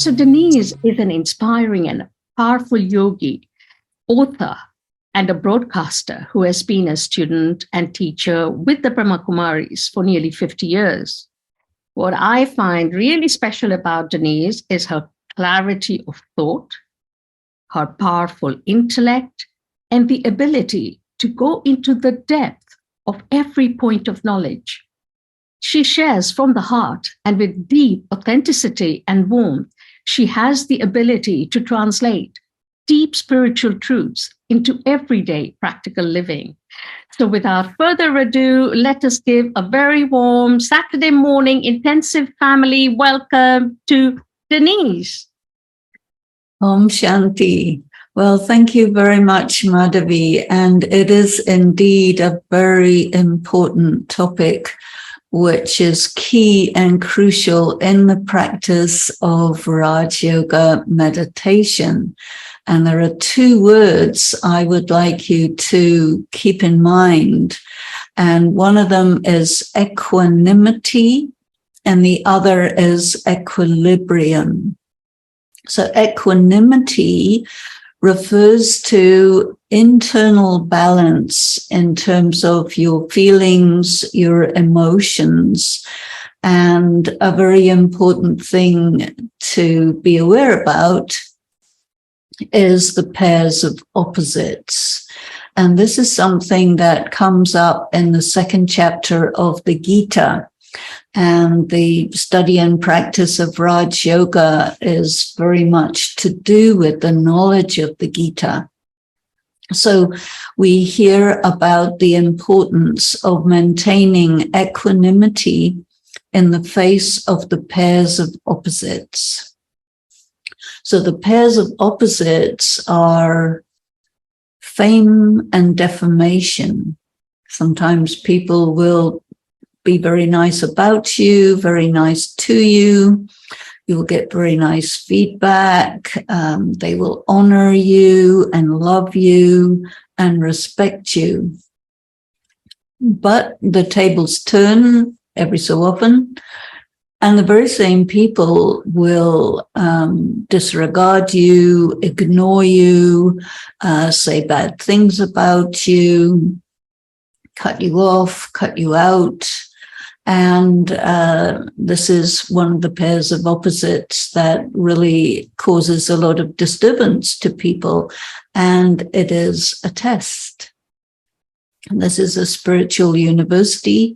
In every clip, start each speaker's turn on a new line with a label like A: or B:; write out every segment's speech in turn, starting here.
A: So Denise is an inspiring and powerful yogi, author, and a broadcaster who has been a student and teacher with the Brahma Kumaris for nearly 50 years. What I find really special about Denise is her clarity of thought, her powerful intellect, and the ability to go into the depth of every point of knowledge. She shares from the heart and with deep authenticity and warmth. She has the ability to translate deep spiritual truths into everyday practical living. So, without further ado, let us give a very warm Saturday morning intensive family welcome to Denise.
B: Om Shanti. Well, thank you very much, Madhavi. And it is indeed a very important topic, which is key and crucial in the practice of Raj Yoga meditation. And there are two words I would like you to keep in mind. And one of them is equanimity, and the other is equilibrium. So equanimity refers to internal balance in terms of your feelings, your emotions, and a very important thing to be aware about is the pairs of opposites. And this is something that comes up in the second chapter of the Gita. And the study and practice of Raj Yoga is very much to do with the knowledge of the Gita. So we hear about the importance of maintaining equanimity in the face of the pairs of opposites. So the pairs of opposites are fame and defamation. Sometimes people will be very nice about you, very nice to you. You'll get very nice feedback. They will honor you and love you and respect you. But the tables turn every so often, and the very same people will disregard you, ignore you, say bad things about you, cut you off, cut you out. And this is one of the pairs of opposites that really causes a lot of disturbance to people. And it is a test. And this is a spiritual university.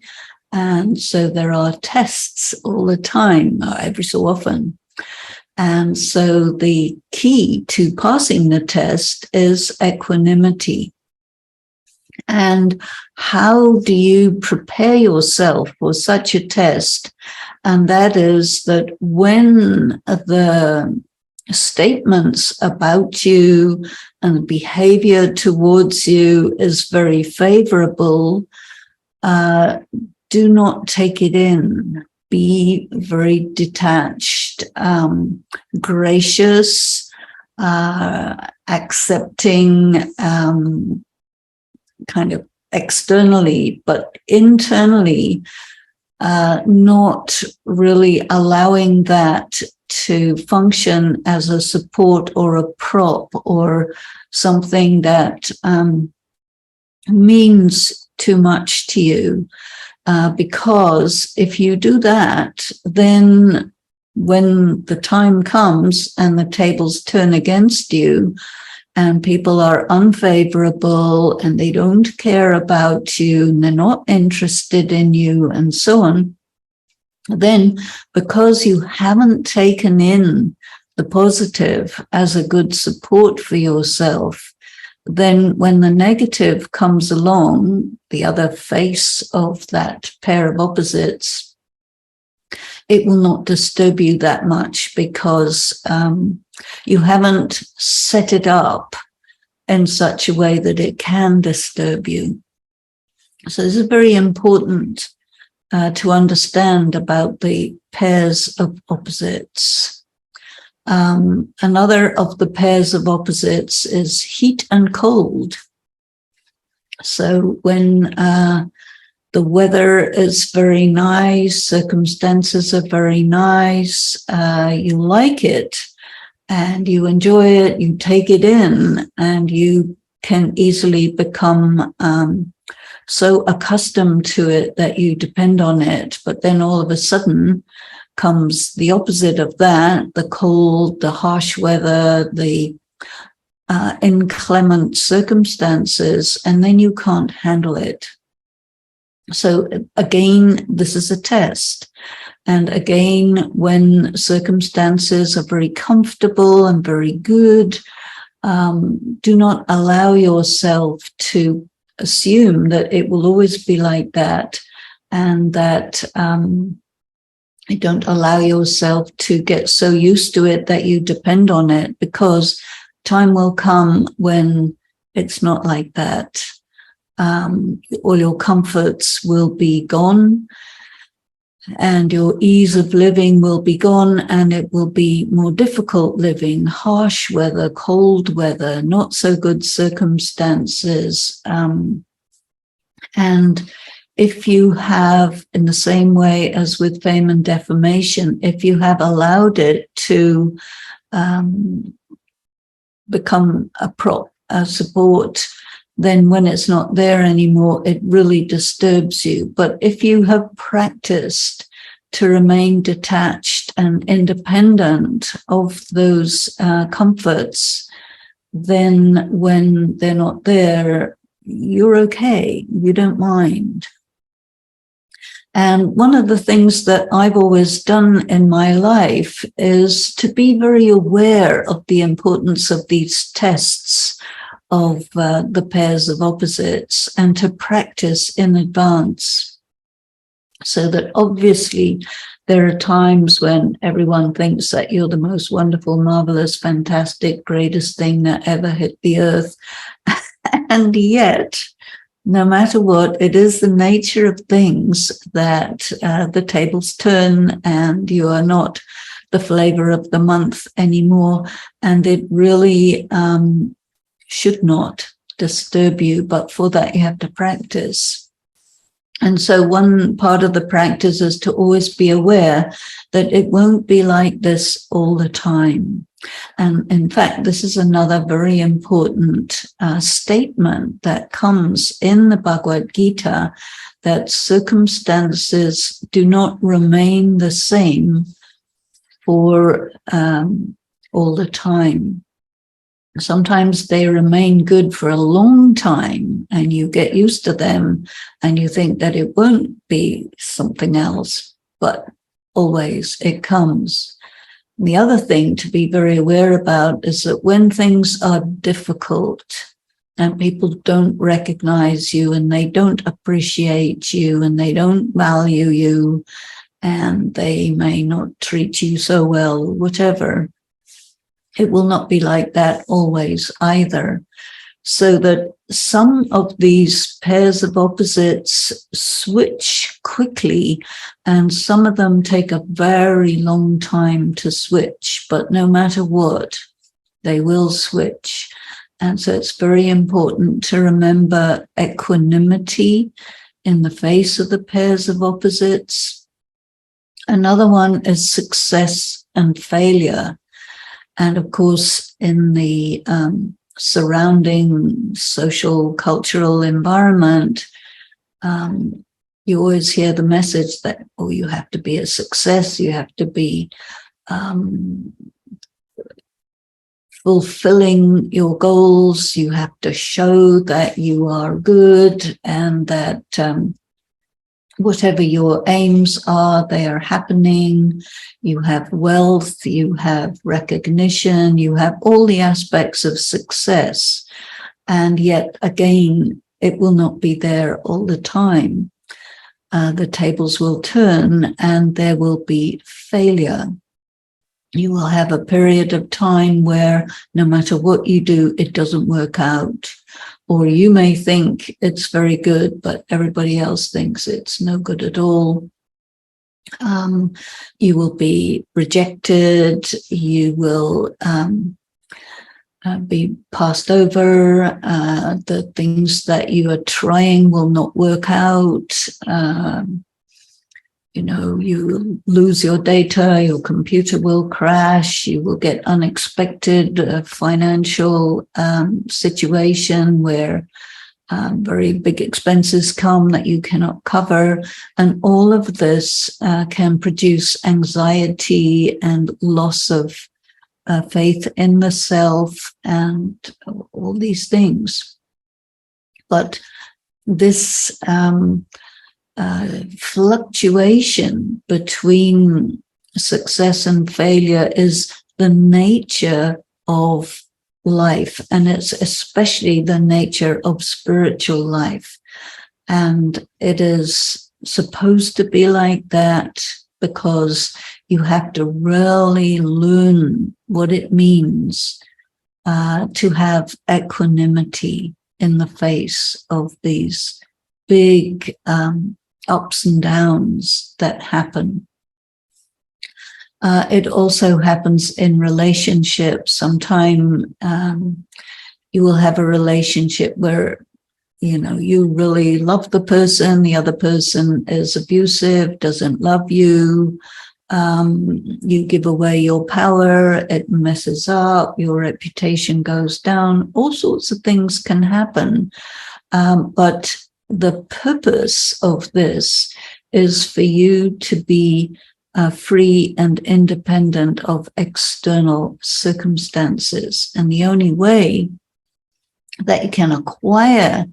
B: And so there are tests all the time, every so often. And so the key to passing the test is equanimity. And how do you prepare yourself for such a test? And that is that when the statements about you and the behavior towards you is very favorable, do not take it in. Be very detached, gracious, accepting, kind of externally, but internally, not really allowing that to function as a support or a prop or something that means too much to you. Because if you do that, then when the time comes and the tables turn against you, and people are unfavorable and they don't care about you and they're not interested in you and so on, then because you haven't taken in the positive as a good support for yourself, then when the negative comes along, the other face of that pair of opposites, it will not disturb you that much because you haven't set it up in such a way that it can disturb you. So this is very important to understand about the pairs of opposites. Another of the pairs of opposites is heat and cold. So when the weather is very nice, circumstances are very nice, you like it and you enjoy it, you take it in, and you can easily become so accustomed to it that you depend on it. But then all of a sudden comes the opposite of that, the cold, the harsh weather, the inclement circumstances, and then you can't handle it. So again, this is a test. And again, when circumstances are very comfortable and very good, do not allow yourself to assume that it will always be like that, and that don't allow yourself to get so used to it that you depend on it, because time will come when it's not like that. All your comforts will be gone, and your ease of living will be gone, and it will be more difficult living, harsh weather, cold weather, not so good circumstances. And if you have, in the same way as with fame and defamation, if you have allowed it to become a prop, a support, then when it's not there anymore, it really disturbs you. But if you have practiced to remain detached and independent of those comforts, then when they're not there, you're okay. You don't mind. And one of the things that I've always done in my life is to be very aware of the importance of these tests of the pairs of opposites, and to practice in advance, so that obviously there are times when everyone thinks that you're the most wonderful, marvelous, fantastic, greatest thing that ever hit the earth. And yet, no matter what, it is the nature of things that the tables turn, and you are not the flavor of the month anymore. And it really should not disturb you, but for that you have to practice. And so one part of the practice is to always be aware that it won't be like this all the time. And in fact, this is another very important statement that comes in the Bhagavad Gita, that circumstances do not remain the same for all the time. Sometimes they remain good for a long time, and you get used to them, and you think that it won't be something else, but always it comes. The other thing to be very aware about is that when things are difficult and people don't recognize you, and they don't appreciate you, and they don't value you, and they may not treat you so well, whatever, it will not be like that always either. So that some of these pairs of opposites switch quickly, and some of them take a very long time to switch, but no matter what, they will switch. And so it's very important to remember equanimity in the face of the pairs of opposites. Another one is success and failure. And of course, in the surrounding social, cultural environment, you always hear the message that, oh, you have to be a success, you have to be fulfilling your goals, you have to show that you are good, and that whatever your aims are, they are happening. You have wealth, you have recognition, you have all the aspects of success. And yet, again, it will not be there all the time. The tables will turn, and there will be failure. You will have a period of time where no matter what you do, it doesn't work out. Or you may think it's very good, but everybody else thinks it's no good at all. You will be rejected. You will be passed over. The things that you are trying will not work out. You lose your data, your computer will crash, you will get unexpected financial situation where very big expenses come that you cannot cover. And all of this can produce anxiety and loss of faith in the self and all these things. But this fluctuation between success and failure is the nature of life, and it's especially the nature of spiritual life. And it is supposed to be like that because you have to really learn what it means to have equanimity in the face of these big ups and downs that happen. It also happens in relationships. Sometimes you will have a relationship where, you really love the person, the other person is abusive, doesn't love you. You give away your power, it messes up, your reputation goes down. All sorts of things can happen. But the purpose of this is for you to be free and independent of external circumstances. And the only way that you can acquire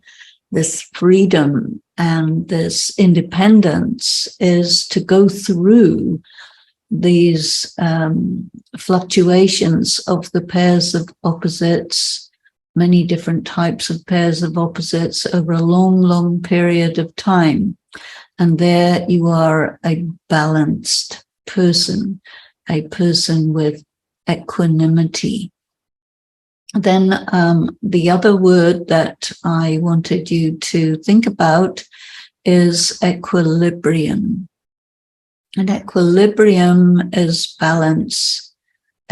B: this freedom and this independence is to go through these fluctuations of the pairs of opposites, many different types of pairs of opposites over a long, long period of time. And there you are a balanced person, a person with equanimity. Then the other word that I wanted you to think about is equilibrium. And equilibrium is balance.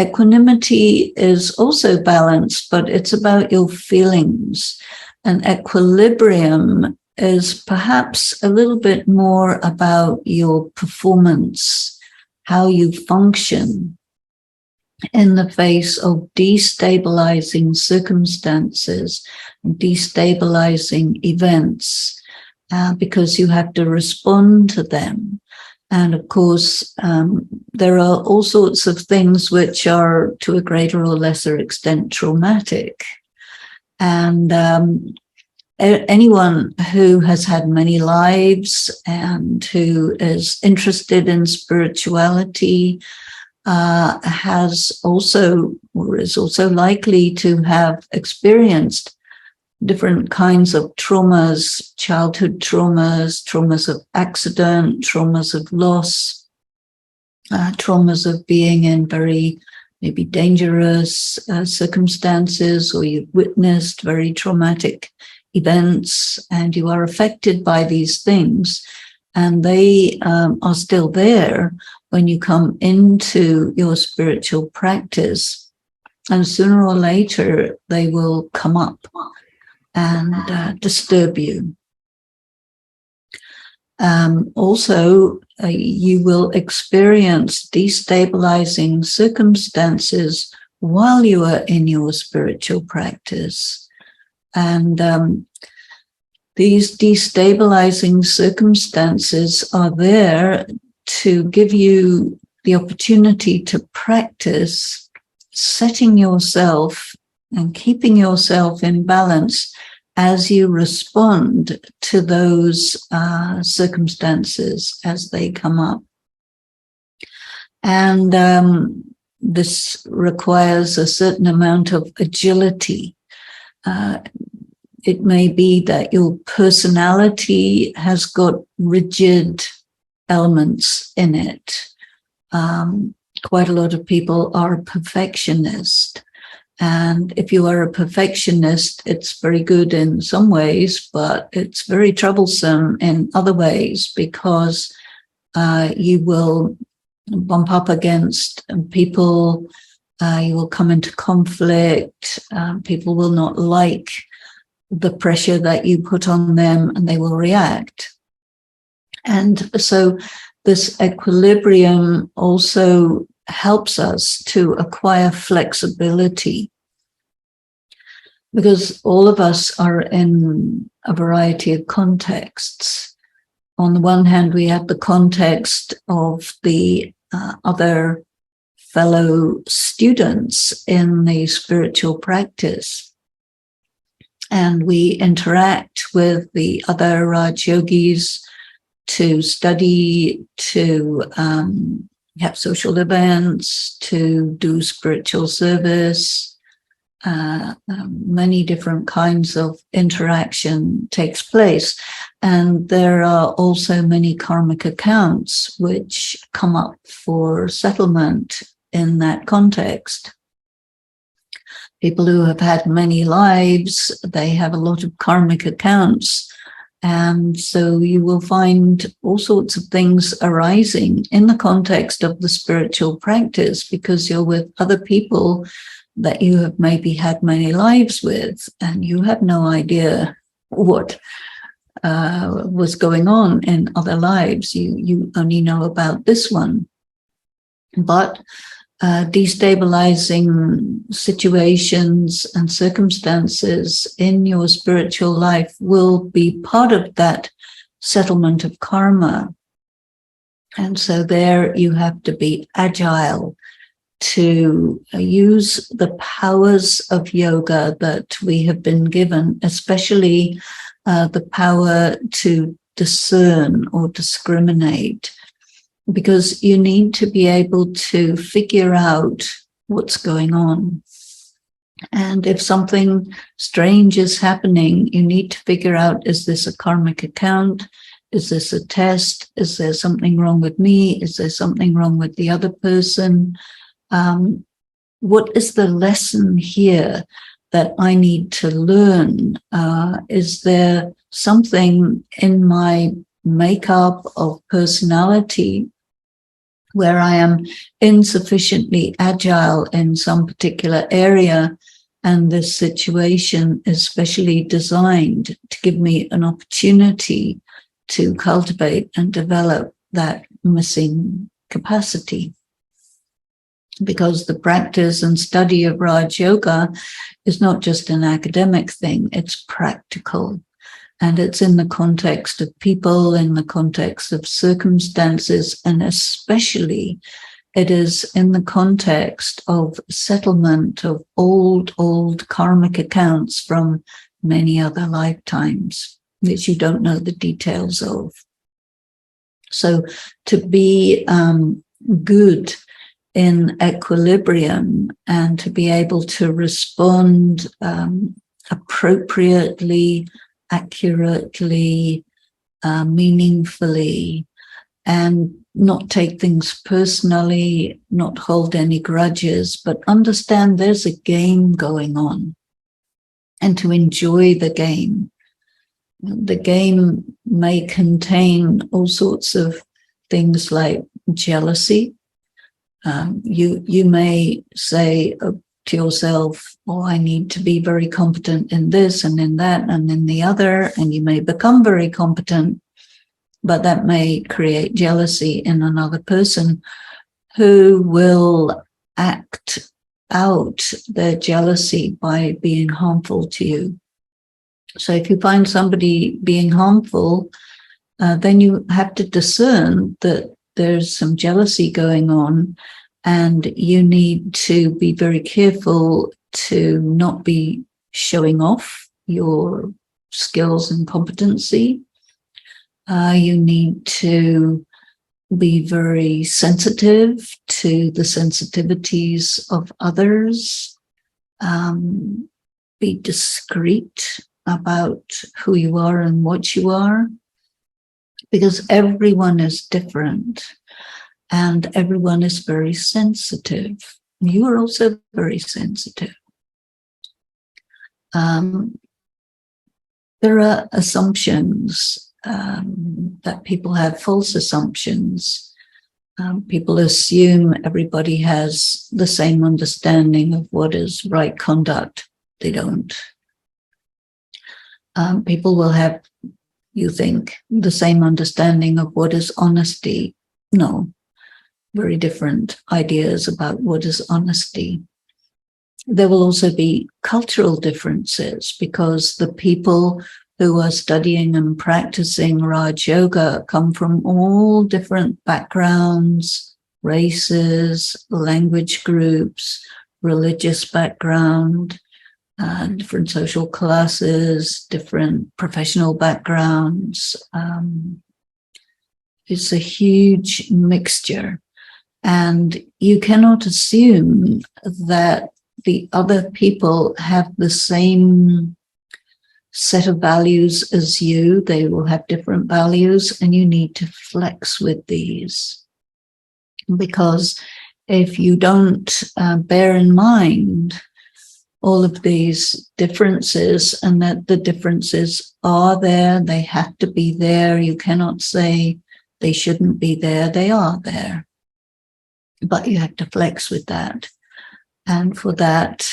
B: Equanimity is also balance, but it's about your feelings. And equilibrium is perhaps a little bit more about your performance, how you function in the face of destabilizing circumstances, destabilizing events, because you have to respond to them. And of course, there are all sorts of things which are to a greater or lesser extent traumatic. And anyone who has had many lives and who is interested in spirituality has also, or is also likely to have experienced different kinds of traumas, childhood traumas, traumas of accident, traumas of loss, traumas of being in very maybe dangerous circumstances, or you've witnessed very traumatic events and you are affected by these things, and they are still there when you come into your spiritual practice, and sooner or later they will come up and disturb you. Also, you will experience destabilizing circumstances while you are in your spiritual practice. And these destabilizing circumstances are there to give you the opportunity to practice setting yourself and keeping yourself in balance as you respond to those circumstances as they come up. And this requires a certain amount of agility. It may be that your personality has got rigid elements in it. Quite a lot of people are perfectionist. And if you are a perfectionist, it's very good in some ways, but it's very troublesome in other ways, because you will bump up against people You will come into conflict. People will not like the pressure that you put on them, and they will react. And so this equilibrium also helps us to acquire flexibility, because all of us are in a variety of contexts. On the one hand, we have the context of the other fellow students in the spiritual practice, and we interact with the other Raj yogis to study, to have social events, to do spiritual service. Many different kinds of interaction takes place. And there are also many karmic accounts which come up for settlement in that context. People who have had many lives, they have a lot of karmic accounts. And so you will find all sorts of things arising in the context of the spiritual practice, because you're with other people that you have maybe had many lives with, and you have no idea what was going on in other lives. You only know about this one. But destabilizing situations and circumstances in your spiritual life will be part of that settlement of karma. And so there you have to be agile to use the powers of yoga that we have been given, especially the power to discern or discriminate, because you need to be able to figure out what's going on. And if something strange is happening, you need to figure out, is this a karmic account? Is this a test? Is there something wrong with me? Is there something wrong with the other person? What is the lesson here that I need to learn? Is there something in my makeup of personality where I am insufficiently agile in some particular area, and this situation is specially designed to give me an opportunity to cultivate and develop that missing capacity? Because the practice and study of Raj Yoga is not just an academic thing, it's practical. And it's in the context of people, in the context of circumstances, and especially it is in the context of settlement of old karmic accounts from many other lifetimes, which you don't know the details of. So to be good in equilibrium and to be able to respond appropriately, accurately, meaningfully, and not take things personally, not hold any grudges, but understand there's a game going on, and to enjoy the game. The game may contain all sorts of things like jealousy. You may say to yourself, oh, I need to be very competent in this and in that and in the other, and you may become very competent, but that may create jealousy in another person who will act out their jealousy by being harmful to you. So if you find somebody being harmful, then you have to discern that there's some jealousy going on, and you need to be very careful to not be showing off your skills and competency. You need to be very sensitive to the sensitivities of others. Be discreet about who you are and what you are, because everyone is different and everyone is very sensitive. You are also very sensitive. There are assumptions that people have, false assumptions. People assume everybody has the same understanding of what is right conduct. They don't. People will have, you think, the same understanding of what is honesty. No, very different ideas about what is honesty. There will also be cultural differences because the people who are studying and practicing Raj Yoga come from all different backgrounds, races, language groups, religious background, different social classes, different professional backgrounds. It's a huge mixture. And you cannot assume that the other people have the same set of values as you. They will have different values, and you need to flex with these. Because if you don't bear in mind all of these differences, and that the differences are there, they have to be there. You cannot say they shouldn't be there. They are there. But you have to flex with that. And for that,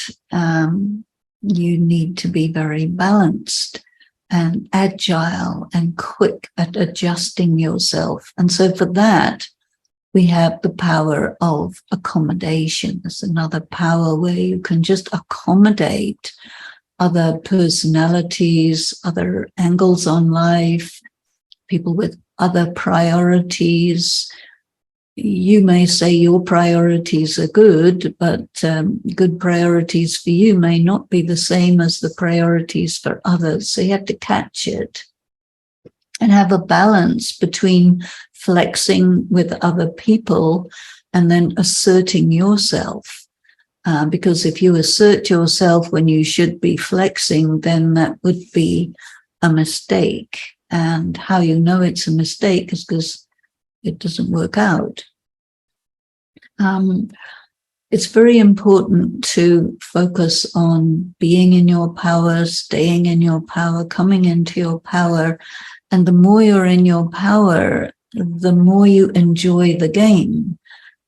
B: you need to be very balanced and agile and quick at adjusting yourself. And so for that, we have the power of accommodation. There's another power where you can just accommodate other personalities, other angles on life, people with other priorities. You may say your priorities are good, but good priorities for you may not be the same as the priorities for others. So you have to catch it and have a balance between flexing with other people and then asserting yourself. Because if you assert yourself when you should be flexing, then that would be a mistake. And how you know it's a mistake is because it doesn't work out. It's very important to focus on being in your power, staying in your power, coming into your power. And the more you're in your power, the more you enjoy the game.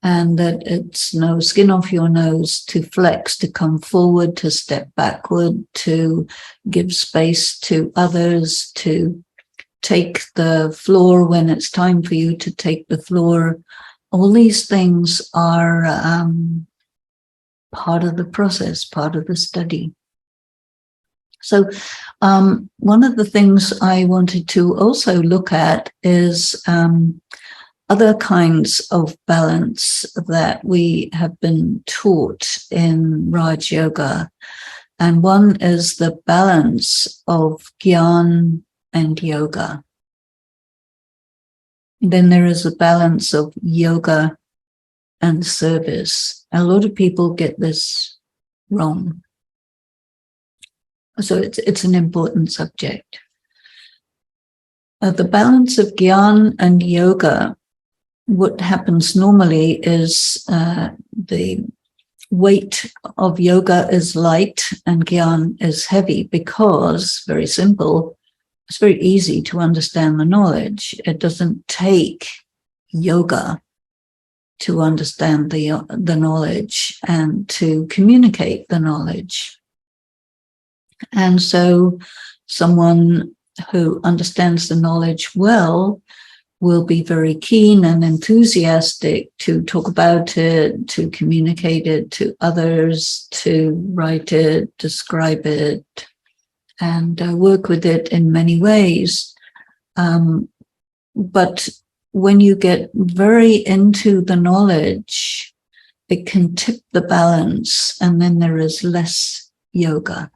B: And that it's no skin off your nose to flex, to come forward, to step backward, to give space to others, to take the floor when it's time for you to take the floor. All these things are part of the process, part of the study. So one of the things I wanted to also look at is other kinds of balance that we have been taught in Raj Yoga. And one is the balance of Gyan and yoga. Then there is a balance of yoga and service. A lot of people get this wrong. So it's an important subject. The balance of Gyan and yoga, what happens normally is the weight of yoga is light and Gyan is heavy because, very simple, it's very easy to understand the knowledge. It doesn't take yoga to understand the knowledge and to communicate the knowledge. And so someone who understands the knowledge well will be very keen and enthusiastic to talk about it, to communicate it to others, to write it, describe it, and work with it in many ways. But when you get very into the knowledge, it can tip the balance, and then there is less yoga.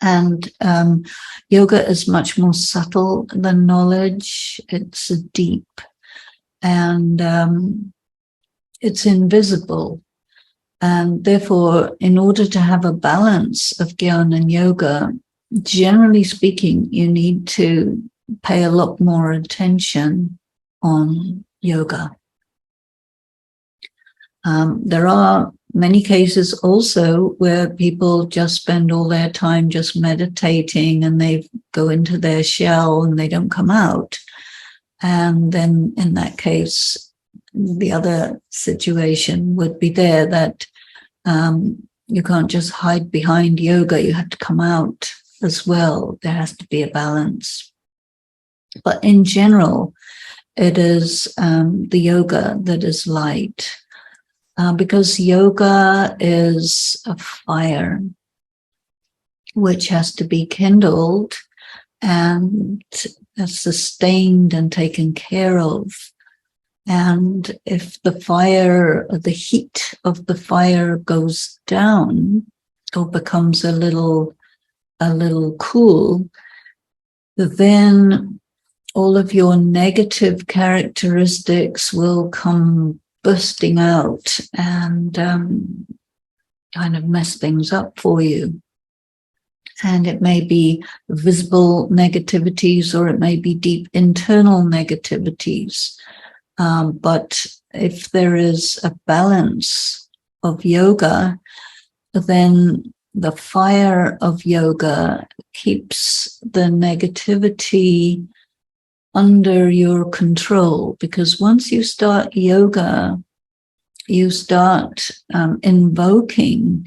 B: And yoga is much more subtle than knowledge. It's deep and it's invisible. And therefore, in order to have a balance of Gyan and yoga, generally speaking, you need to pay a lot more attention on yoga. There are many cases also where people just spend all their time just meditating and they go into their shell and they don't come out. And then in that case, the other situation would be there that you can't just hide behind yoga. You have to come out as well. There has to be a balance. But in general, it is the yoga that is light, because yoga is a fire which has to be kindled and sustained and taken care of. And if the fire, the heat of the fire goes down or becomes a little cool, then all of your negative characteristics will come bursting out and kind of mess things up for you. And it may be visible negativities, or it may be deep internal negativities. But if there is a balance of yoga, then the fire of yoga keeps the negativity under your control, because once you start yoga, you start invoking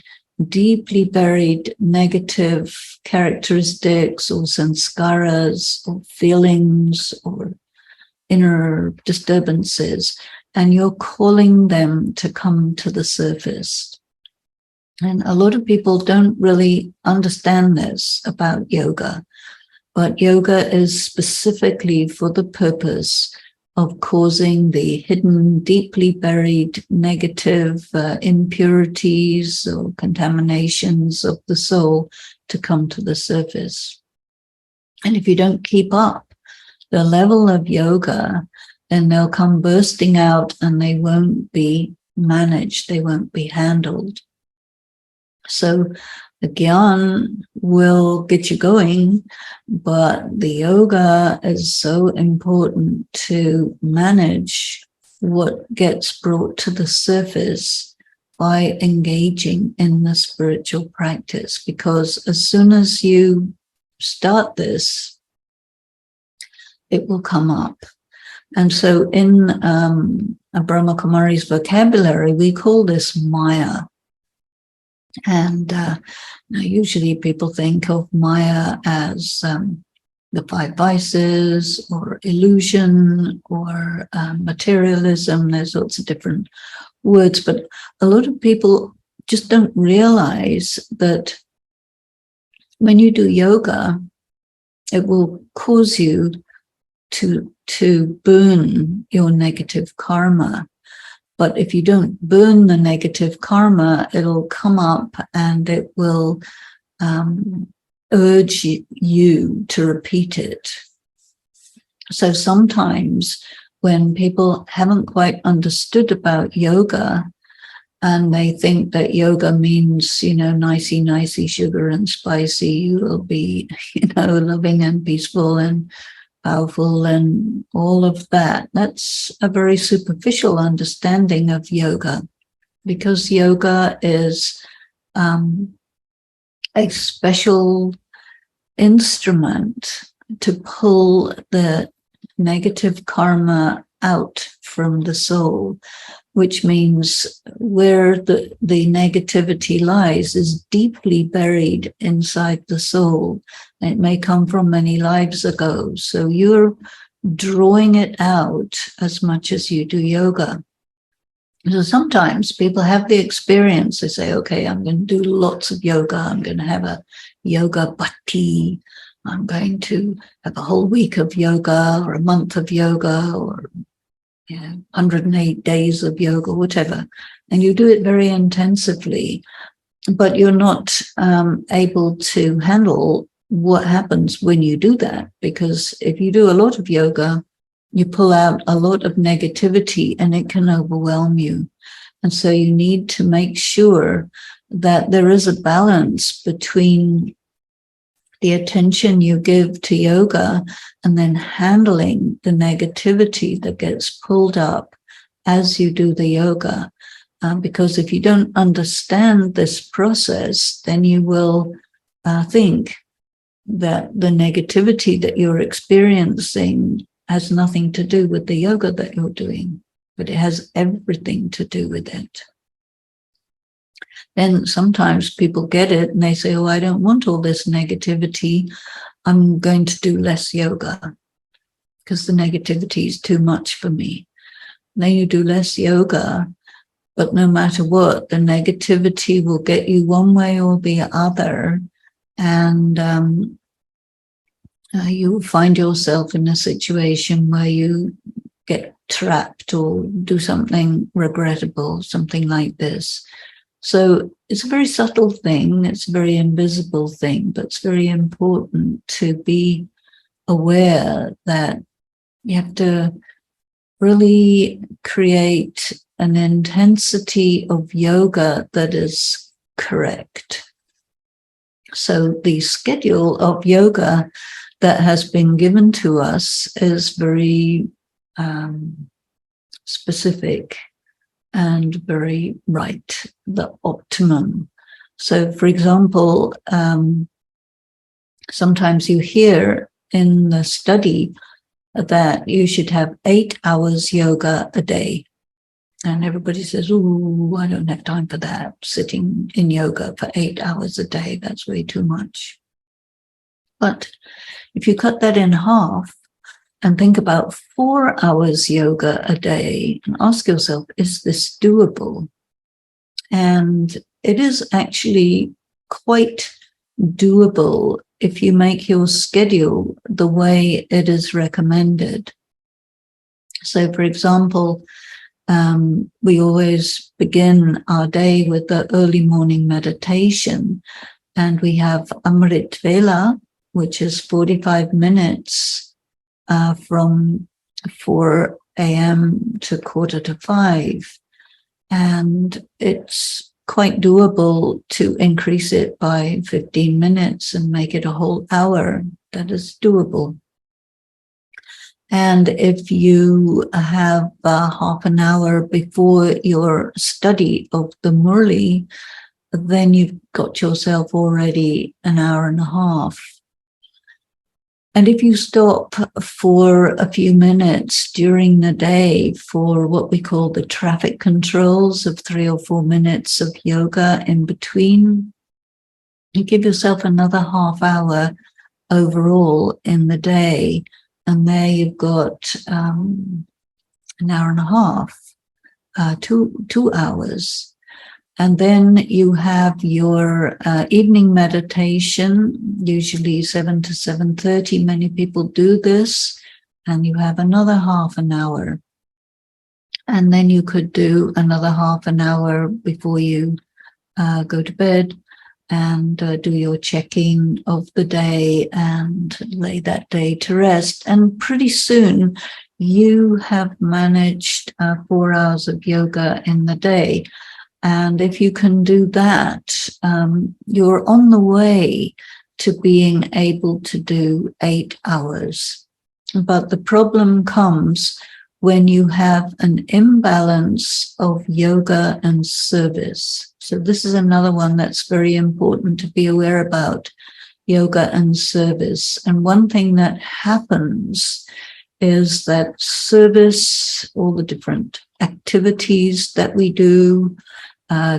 B: deeply buried negative characteristics or sanskaras or feelings or inner disturbances, and you're calling them to come to the surface. And a lot of people don't really understand this about yoga. But yoga is specifically for the purpose of causing the hidden, deeply buried negative impurities or contaminations of the soul to come to the surface. And if you don't keep up the level of yoga, then they'll come bursting out and they won't be managed, they won't be handled. So the Gyan will get you going, but the yoga is so important to manage what gets brought to the surface by engaging in the spiritual practice. Because as soon as you start this, it will come up. And so in Brahma Kumari's vocabulary, we call this Maya. And usually people think of Maya as the five vices or illusion or materialism. There's lots of different words, but a lot of people just don't realize that when you do yoga, it will cause you to burn your negative karma. But if you don't burn the negative karma, it'll come up and it will urge you to repeat it. So sometimes when people haven't quite understood about yoga and they think that yoga means, nicey, sugar and spicy, you will be, loving and peaceful and powerful and all of that. That's a very superficial understanding of yoga, because yoga is a special instrument to pull the negative karma out from the soul, which means where the negativity lies is deeply buried inside the soul. It may come from many lives ago. So you're drawing it out as much as you do yoga. So sometimes people have the experience, they say, okay, I'm going to do lots of yoga. I'm going to have a yoga bhakti. I'm going to have a whole week of yoga or a month of yoga or 108 days of yoga, whatever. And you do it very intensively, but you're not able to handle what happens when you do that. Because if you do a lot of yoga, you pull out a lot of negativity and it can overwhelm you. And so you need to make sure that there is a balance between the attention you give to yoga and then handling the negativity that gets pulled up as you do the yoga. Because if you don't understand this process, then you will think that the negativity that you're experiencing has nothing to do with the yoga that you're doing. but it has everything to do with it. Then sometimes people get it and they say, oh, I don't want all this negativity. I'm going to do less yoga because the negativity is too much for me. And then you do less yoga, but no matter what, the negativity will get you one way or the other. And you find yourself in a situation where you get trapped or do something regrettable, something like this. So it's a very subtle thing. It's a very invisible thing, but it's very important to be aware that you have to really create an intensity of yoga that is correct. So the schedule of yoga that has been given to us is very specific and very right, the optimum. So, for example, sometimes you hear in the study that you should have 8 hours yoga a day. And everybody says, oh, I don't have time for that. Sitting in yoga for 8 hours a day, that's way too much. But if you cut that in half and think about 4 hours yoga a day and ask yourself, is this doable? And it is actually quite doable if you make your schedule the way it is recommended. So, for example, we always begin our day with the early morning meditation, and we have Amrit Vela, which is 45 minutes from 4 a.m. to 4:45. And it's quite doable to increase it by 15 minutes and make it a whole hour. That is doable. And if you have half an hour before your study of the Murli, then you've got yourself already an hour and a half. And if you stop for a few minutes during the day for what we call the traffic controls of 3 or 4 minutes of yoga in between, you give yourself another half hour overall in the day. And there you've got an hour and a half, 2 hours. And then you have your evening meditation, usually 7 to 7:30. Many people do this, and you have another half an hour. And then you could do another half an hour before you go to bed and do your checking of the day and lay that day to rest. And pretty soon you have managed 4 hours of yoga in the day. And if you can do that, you're on the way to being able to do 8 hours. But the problem comes when you have an imbalance of yoga and service. So this is another one that's very important to be aware about, yoga and service. And one thing that happens is that service, all the different activities that we do,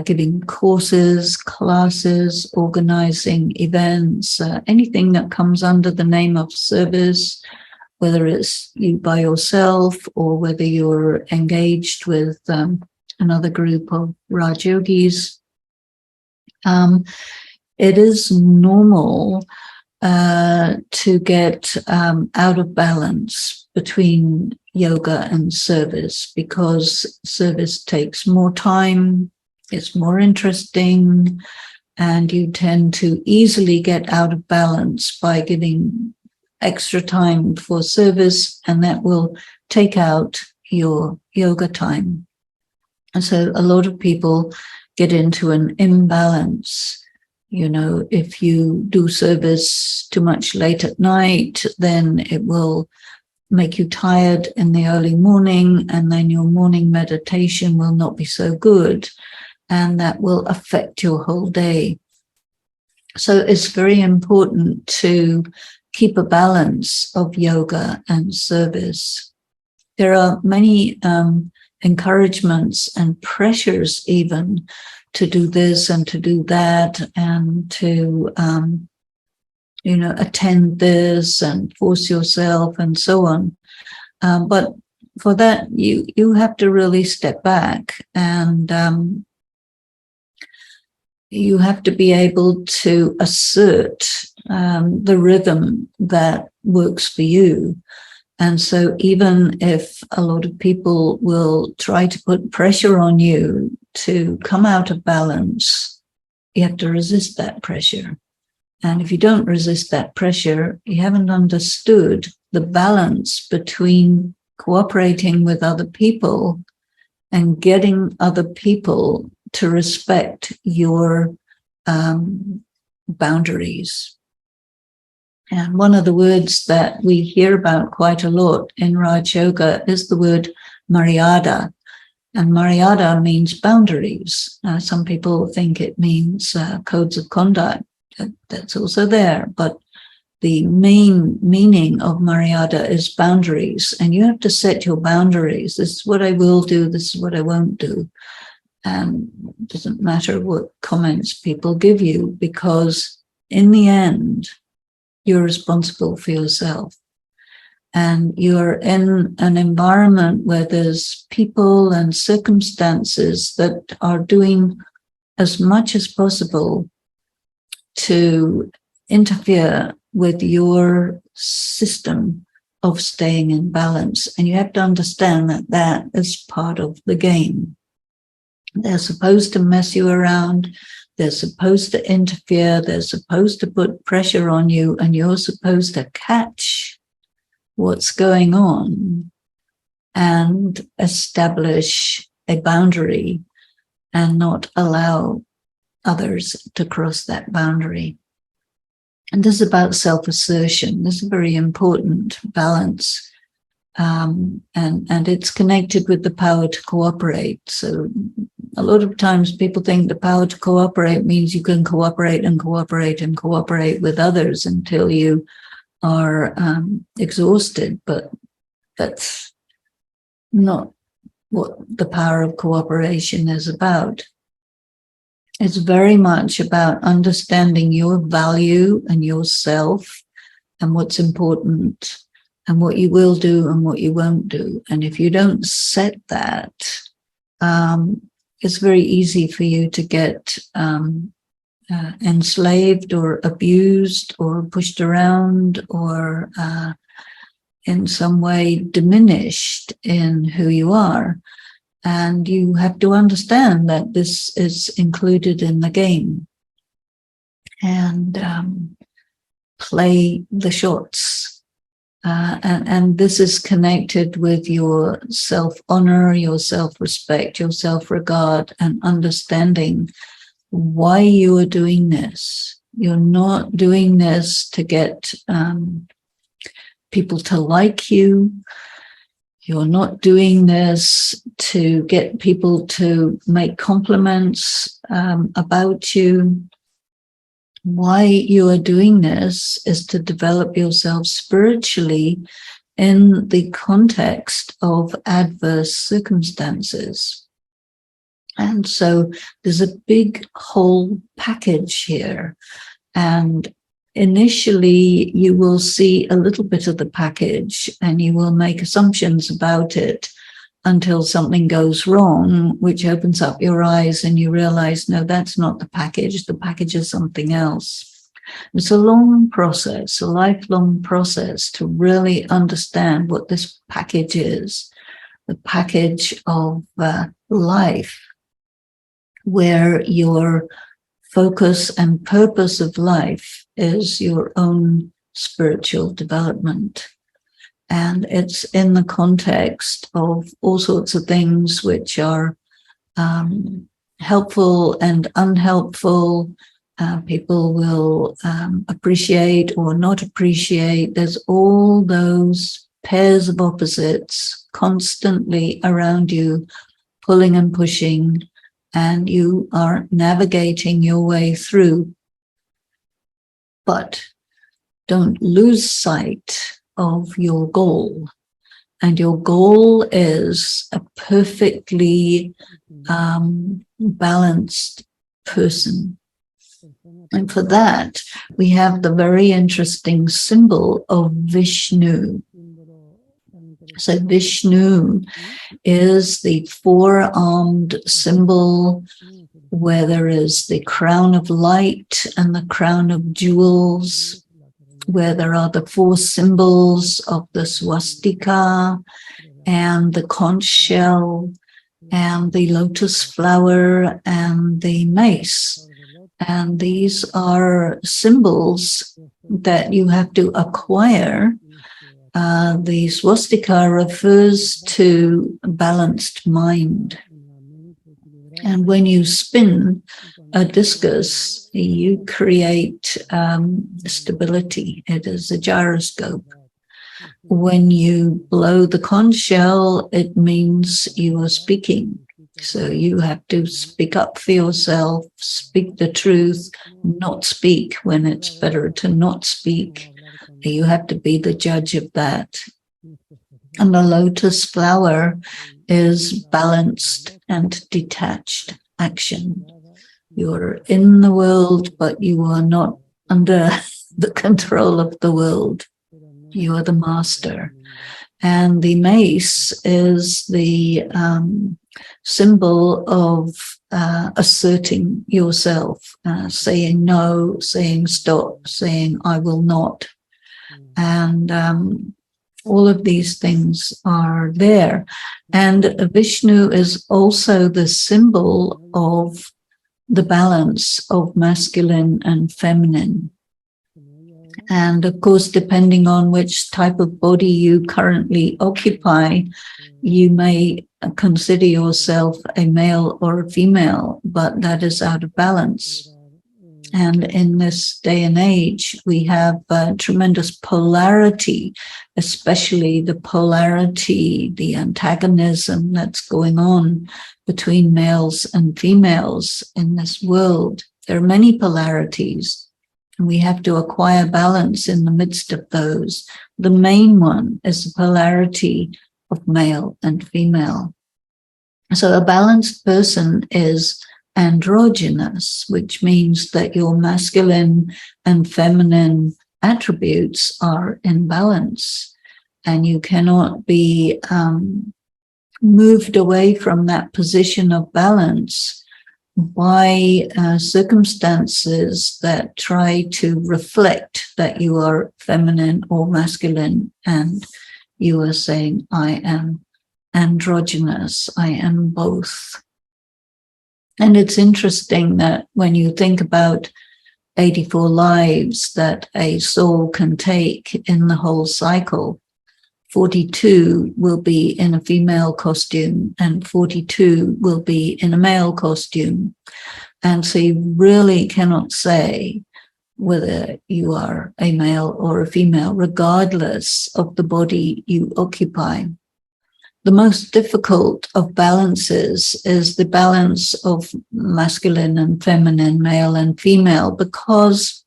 B: giving courses, classes, organizing events, anything that comes under the name of service, whether it's you by yourself or whether you're engaged with another group of Raj Yogis, it is normal to get out of balance between yoga and service, because service takes more time, it's more interesting, and you tend to easily get out of balance by giving extra time for service, and that will take out your yoga time. And so a lot of people get into an imbalance. You know, if you do service too much late at night, then it will make you tired in the early morning, and then your morning meditation will not be so good, and that will affect your whole day. So it's very important to keep a balance of yoga and service. There are many encouragements and pressures even to do this and to do that and to attend this and force yourself and so on. But for that, you have to really step back, and you have to be able to assert the rhythm that works for you. And so even if a lot of people will try to put pressure on you to come out of balance, you have to resist that pressure. And if you don't resist that pressure, you haven't understood the balance between cooperating with other people and getting other people to respect your boundaries. And one of the words that we hear about quite a lot in Raj Yoga is the word Maryada. And Maryada means boundaries. Some people think it means codes of conduct. That's also there. But the main meaning of Maryada is boundaries. And you have to set your boundaries. This is what I will do. This is what I won't do. And it doesn't matter what comments people give you, because in the end, you're responsible for yourself. And you're in an environment where there's people and circumstances that are doing as much as possible to interfere with your system of staying in balance. And you have to understand that that is part of the game. They're supposed to mess you around. They're supposed to interfere. They're supposed to put pressure on you, and you're supposed to catch what's going on and establish a boundary and not allow others to cross that boundary. And this is about self-assertion. This is a very important balance. And it's connected with the power to cooperate. So a lot of times people think the power to cooperate means you can cooperate and cooperate and cooperate with others until you are exhausted. But that's not what the power of cooperation is about. It's very much about understanding your value and yourself and what's important and what you will do and what you won't do. And if you don't set that, it's very easy for you to get enslaved or abused or pushed around or in some way diminished in who you are. And you have to understand that this is included in the game. And play the shots. And this is connected with your self-honor, your self-respect, your self-regard, and understanding why you are doing this. You're not doing this to get people to like you. You're not doing this to get people to make compliments about you. Why you are doing this is to develop yourself spiritually in the context of adverse circumstances. And so there's a big whole package here. And initially, you will see a little bit of the package and you will make assumptions about it until something goes wrong, which opens up your eyes and you realize, no, that's not the package. The package is something else. It's a long process, a lifelong process to really understand what this package is, the package of life, where your focus and purpose of life is your own spiritual development. And it's in the context of all sorts of things which are helpful and unhelpful. People will appreciate or not appreciate. There's all those pairs of opposites constantly around you, pulling and pushing, and you are navigating your way through. But don't lose sight of your goal. and your goal is a perfectly balanced person. And for that, we have the very interesting symbol of Vishnu. So Vishnu is the four-armed symbol where there is the crown of light and the crown of jewels, where there are the four symbols of the swastika and the conch shell and the lotus flower and the mace. And these are symbols that you have to acquire. The swastika refers to a balanced mind. And when you spin a discus, you create stability. It is a gyroscope. When you blow the conch shell, it means you are speaking. So you have to speak up for yourself, speak the truth, not speak when it's better to not speak. You have to be the judge of that. And the lotus flower is balanced and detached action. You're in the world, but you are not under the control of the world. You are the master. And the mace is the symbol of asserting yourself, saying no, saying stop, saying I will not. And all of these things are there. And Vishnu is also the symbol of the balance of masculine and feminine. And of course, depending on which type of body you currently occupy, you may consider yourself a male or a female, but that is out of balance. And in this day and age, we have tremendous polarity, especially the polarity, the antagonism that's going on between males and females in this world. There are many polarities, and we have to acquire balance in the midst of those. The main one is the polarity of male and female. So a balanced person is androgynous, which means that your masculine and feminine attributes are in balance, and you cannot be moved away from that position of balance by circumstances that try to reflect that you are feminine or masculine, and you are saying, I am androgynous, I am both. And it's interesting that when you think about 84 lives that a soul can take in the whole cycle, 42 will be in a female costume and 42 will be in a male costume. And so you really cannot say whether you are a male or a female, regardless of the body you occupy. The most difficult of balances is the balance of masculine and feminine, male and female, because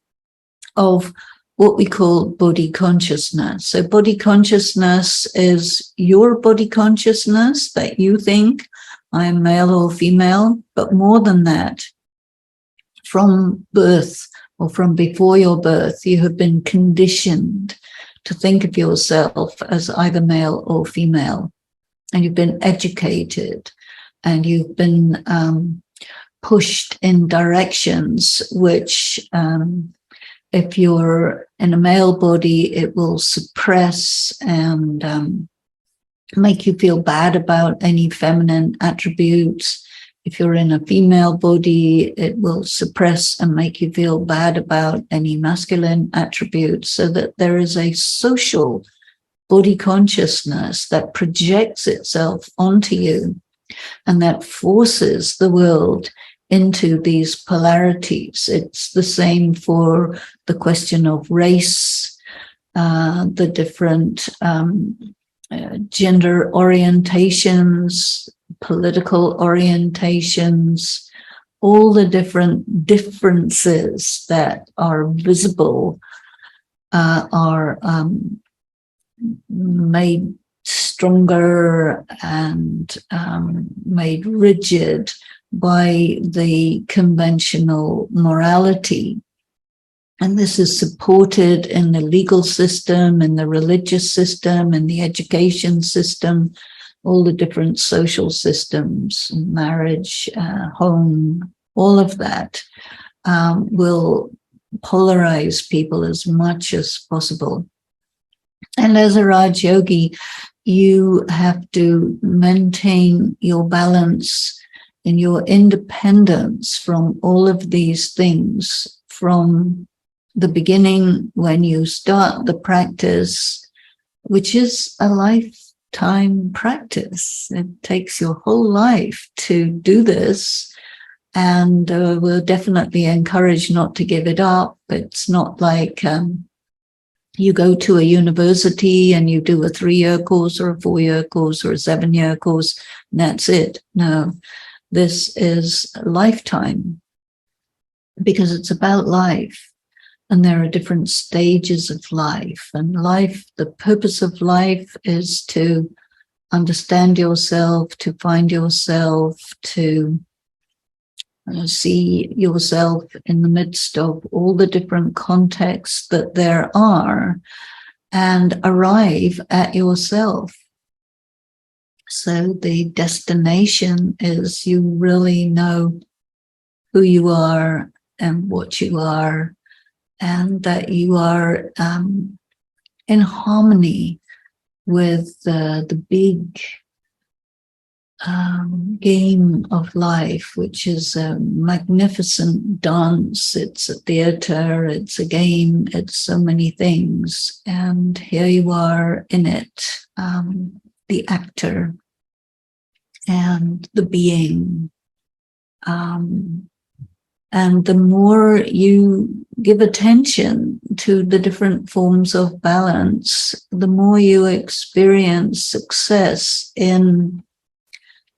B: of what we call body consciousness. So body consciousness is your body consciousness that you think I am male or female, but more than that, from birth or from before your birth, you have been conditioned to think of yourself as either male or female. And you've been educated and you've been pushed in directions which, if you're in a male body, it will suppress and make you feel bad about any feminine attributes. If you're in a female body, it will suppress and make you feel bad about any masculine attributes, so that there is a social body consciousness that projects itself onto you and that forces the world into these polarities. It's the same for the question of race, the different gender orientations, political orientations, all the different differences that are visible are made stronger and made rigid by the conventional morality. And this is supported in the legal system, in the religious system, in the education system, all the different social systems, marriage, home, all of that will polarize people as much as possible. And as a Raj Yogi, you have to maintain your balance and your independence from all of these things from the beginning when you start the practice, which is a lifetime practice. It takes your whole life to do this. And we're definitely encouraged not to give it up. It's not like you go to a university and you do a 3-year course or a 4-year course or a 7-year course, and that's it. No, this is a lifetime because it's about life. And there are different stages of life. And life, the purpose of life is to understand yourself, to find yourself, to see yourself in the midst of all the different contexts that there are and arrive at yourself. So the destination is you really know who you are and what you are, and that you are in harmony with the big game of life, which is a magnificent dance. It's a theater, it's a game, it's so many things. And here you are in it, the actor and the being. And the more you give attention to the different forms of balance, the more you experience success in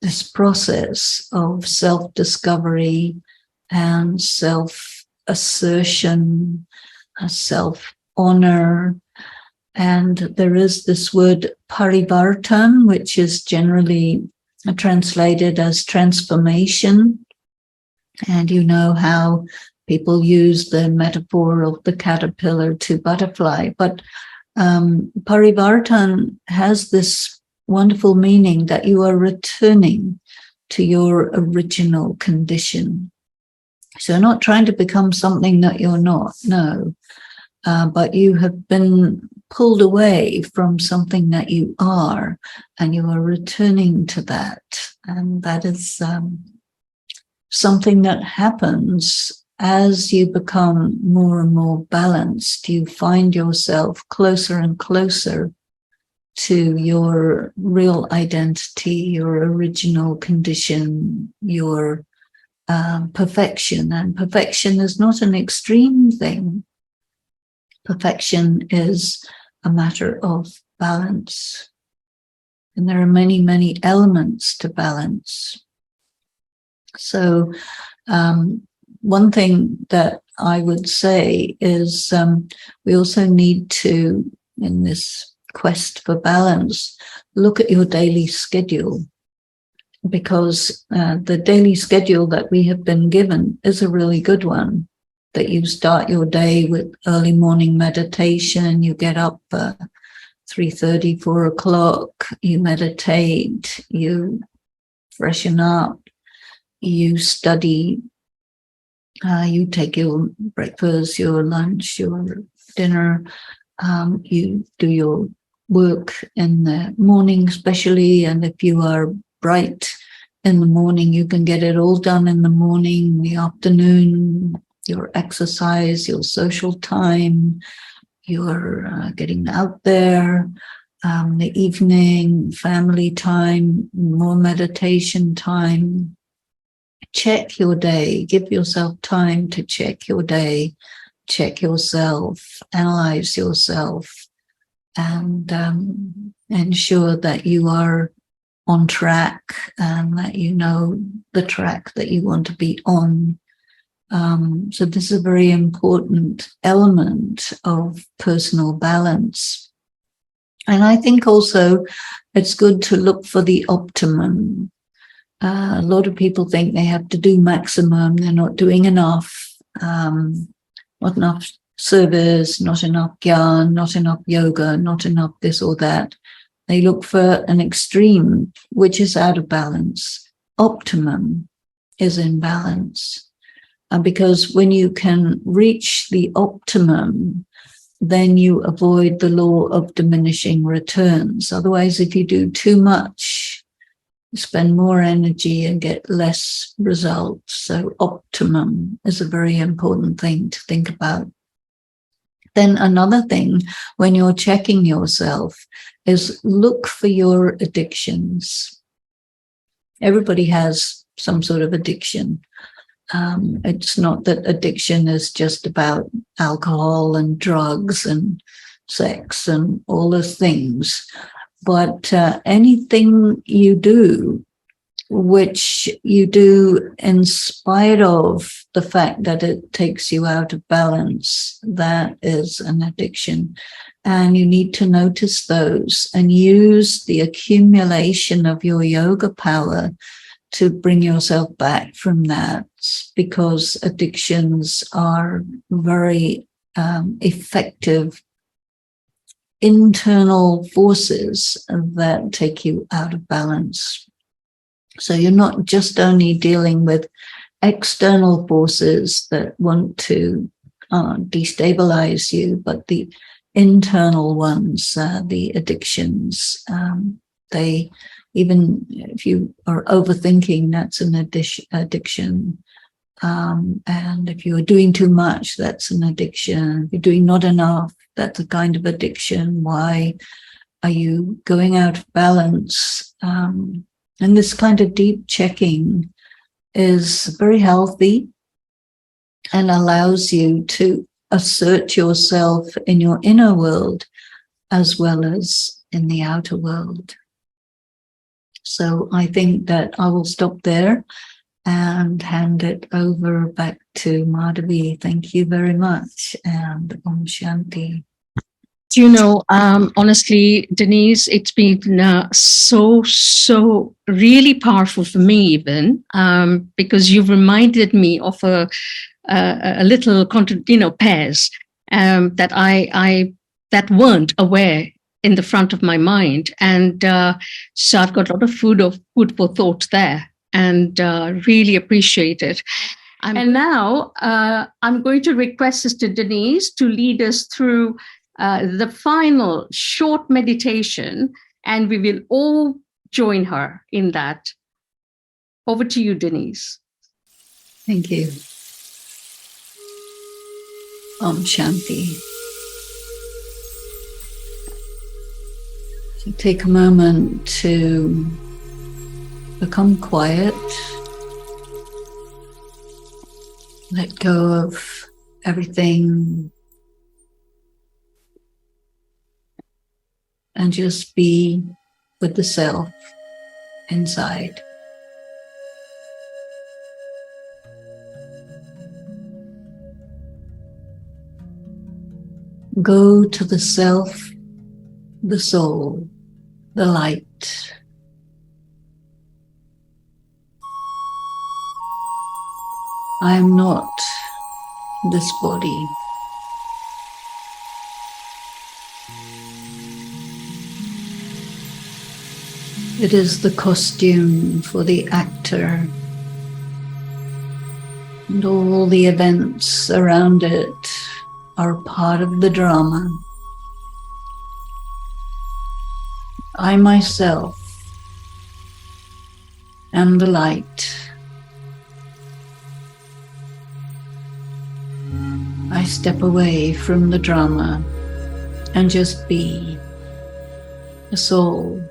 B: this process of self-discovery and self-assertion, self-honor. And there is this word parivartan, which is generally translated as transformation. And you know how people use the metaphor of the caterpillar to butterfly. But parivartan has this wonderful meaning that you are returning to your original condition. So you're not trying to become something that you're not, no. But you have been pulled away from something that you are, and you are returning to that. And that is something that happens as you become more and more balanced. You find yourself closer and closer to your real identity, your original condition, your perfection. And perfection is not an extreme thing. Perfection is a matter of balance. And there are many, many elements to balance. So one thing that I would say is we also need to, in this quest for balance, look at your daily schedule, because the daily schedule that we have been given is a really good one. That you start your day with early morning meditation, you get up 3:30, 4 o'clock, you meditate, you freshen up, you study, you take your breakfast, your lunch, your dinner, you do your work in the morning especially, and if you are bright in the morning, you can get it all done in the morning, the afternoon, your exercise, your social time, your getting out there, the evening, family time, more meditation time. Check your day, give yourself time to check your day, check yourself, analyze yourself, and ensure that you are on track and that you know the track that you want to be on. So this is a very important element of personal balance. And I think also it's good to look for the optimum. A lot of people think they have to do maximum. They're not doing enough, not enough service, not enough gyan, not enough yoga, not enough this or that. They look for an extreme, which is out of balance. Optimum is in balance. Because when you can reach the optimum, then you avoid the law of diminishing returns. Otherwise, if you do too much, you spend more energy and get less results. So optimum is a very important thing to think about. Then another thing, when you're checking yourself, is look for your addictions. Everybody has some sort of addiction. It's not that addiction is just about alcohol and drugs and sex and all those things, but anything you do, which you do in spite of the fact that it takes you out of balance, that is an addiction. And you need to notice those and use the accumulation of your yoga power to bring yourself back from that, because addictions are very effective internal forces that take you out of balance. So you're not just only dealing with external forces that want to destabilize you, but the internal ones, the addictions, they, even if you are overthinking, that's an addiction. And if you're doing too much, that's an addiction. If you're doing not enough, that's a kind of addiction. Why are you going out of balance? And this kind of deep checking is very healthy and allows you to assert yourself in your inner world as well as in the outer world. So I think that I will stop there and hand it over back to Madhavi. Thank you very much, and Om Shanti.
A: You know, honestly, Denise, it's been so really powerful for me, even because you've reminded me of a little, pairs that I that weren't aware in the front of my mind, and so I've got a lot of food for thought there, and really appreciate it. And now I'm going to request Sister Denise to lead us through the final short meditation, and we will all join her in that. Over to you, Denise.
B: Thank you. Om Shanti. So take a moment to become quiet. Let go of everything and just be with the self inside. Go to the self, the soul, the light. I am not this body. It is the costume for the actor, and all the events around it are part of the drama. I myself am the light. I step away from the drama and just be a soul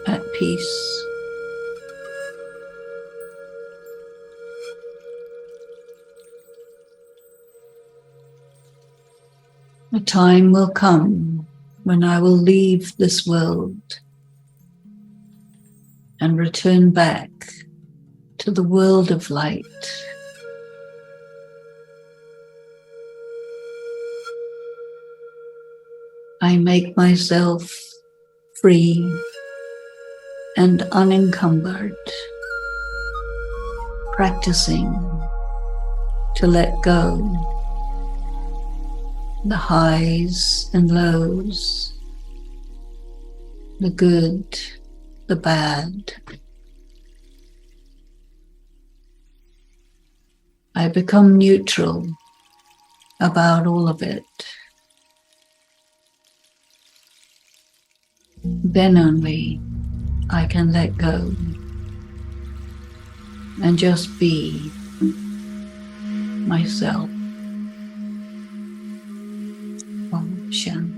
B: at peace. A time will come when I will leave this world and return back to the world of light. I make myself free and unencumbered, practicing to let go the highs and lows, the good, the bad. I become neutral about all of it. Then only I can let go and just be myself. Om Shanti.